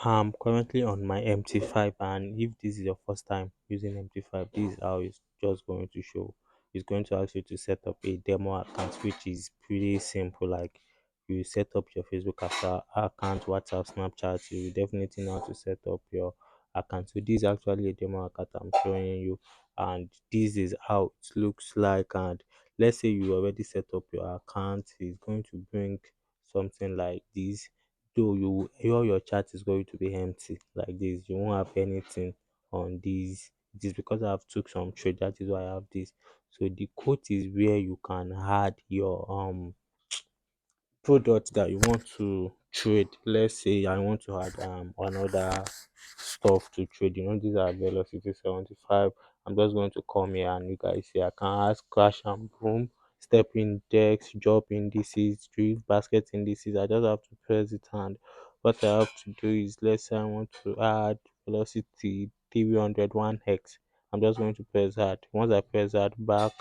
I'm currently on my mt5, and if this is your first time using mt5, this is how it's just going to show. It's going to ask you to set up a demo account, which is pretty simple. Like, you set up your Facebook account, WhatsApp, Snapchat, you will definitely know how to set up your account. So this is actually a demo account I'm showing you, and this is how it looks like. And let's say you already set up your account, it's going to bring something like this. Though all your chat is going to be empty like this, you won't have anything on these. It is because I have took some trade, that is why I have this. So the quote is where you can add your product that you want to trade. Let's say I want to add another stuff to trade. These are velocity 75. I'm just going to come here, and you guys see I can ask crash and boom, step index, drop indices, drift basket indices. I just have to press it, and what I have to do is, let's say I want to add velocity 301x. I'm just going to press add. Once I press add, back,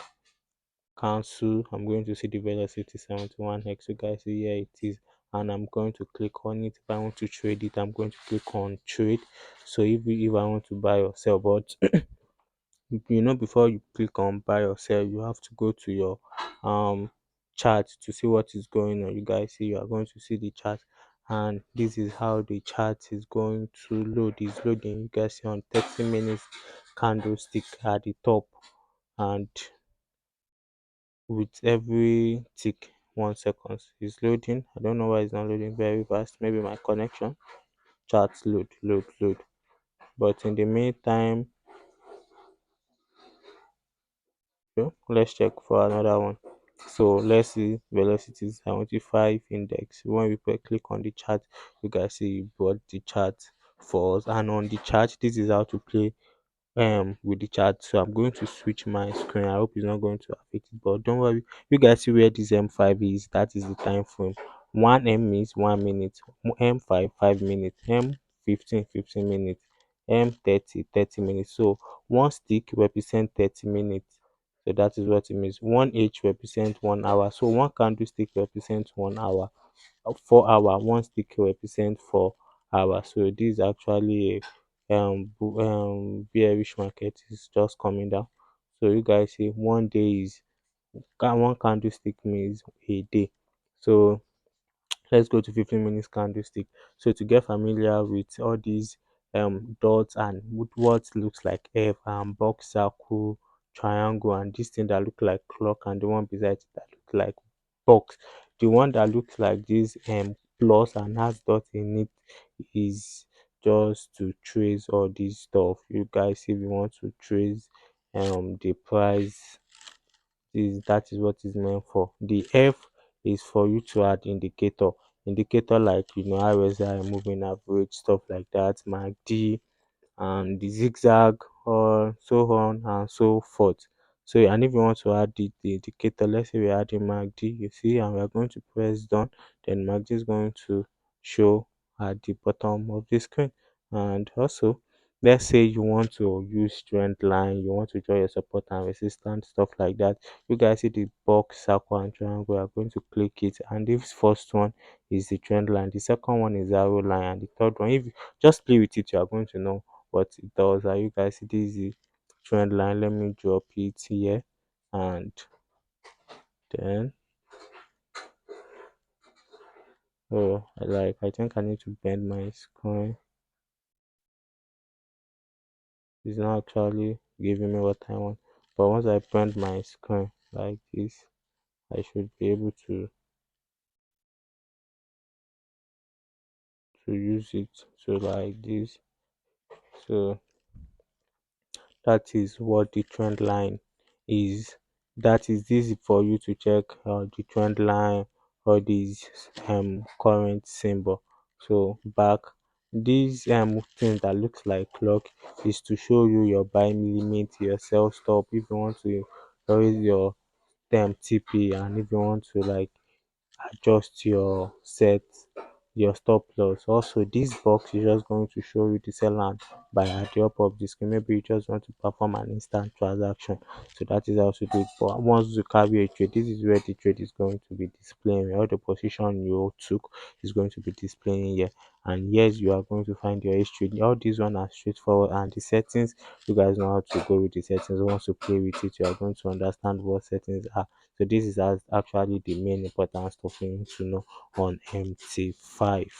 cancel, I'm going to see the velocity 71x. You guys see here it is, and I'm going to click on it. If I want to trade it, I'm going to click on trade. So if I want to buy or sell, but before you click on buy or sell, you have to go to your chart to see what is going on. You guys see, you are going to see the chart, and this is how the chart is going to load. Is loading. You guys see on 30 minutes candlestick at the top, and with every tick 1 second is loading. I don't know why it's not loading very fast. Maybe my connection. Charts load. But in the meantime, let's check for another one. So let's see velocity 75 index. When we click on the chart, you guys see it brought the chart for us. And on the chart, this is how to play with the chat. So I'm going to switch my screen. I hope it's not going to affect it, but don't worry. You guys see where this m5 is. That is the time frame. 1 m is 1 minute, m5 5 minutes, m15 15 minutes, m30 30 minutes. So one stick represent 30 minutes. So that is what it means. 1h represent 1 hour. So one candlestick represents 1 hour. 4 hour, one stick represent 4 hours. So this is actually a bearish market is just coming down. So you guys see one day is one candlestick means a day. So let's go to 15 minutes candlestick. So to get familiar with all these dots and what looks like F and box, circle, triangle, and this thing that look like clock, and the one beside it that look like box, the one that looks like this plus and has dot in it is just to trace all this stuff. You guys, if you want to trace the price, that is what is meant for. The F is for you to add indicator like RSI, moving average, stuff like that, MACD, and the zigzag, or so on and so forth. So, and if you want to add the indicator, let's say we add a MACD, you see, and we are going to press done, then MACD is going to show at the bottom of the screen. And also, let's say you want to use trend line, you want to draw your support and resistance, stuff like that. You guys see the box, circle, and triangle. We are going to click it, and this first one is the trend line, the second one is arrow line, and the third one, if you just play with it, you are going to know what it does. Are you guys see this is the trend line? Let me drop it here, and then I think I need to bend my screen. It's not actually giving me what I want, but once I bend my screen like this, I should be able to use it. So like this. So that is what the trend line is. That is easy for you to check the trend line or these current symbol. So back, this thing that looks like clock is to show you your buy limit, your sell stop, if you want to raise your TP, and if you want to like adjust your set, your stop loss. Also, this box is just going to show you the sell and buy at the up of the screen. Maybe you just want to perform an instant transaction, so that is how to do it. But once you carry a trade, this is where the trade is going to be displaying. All the position you took is going to be displaying here, and yes, you are going to find your history. All these one are straightforward, and the settings, you guys know how to go with the settings. Once you play with it, you are going to understand what settings are. So this is actually the main important stuff you need to know on MT5.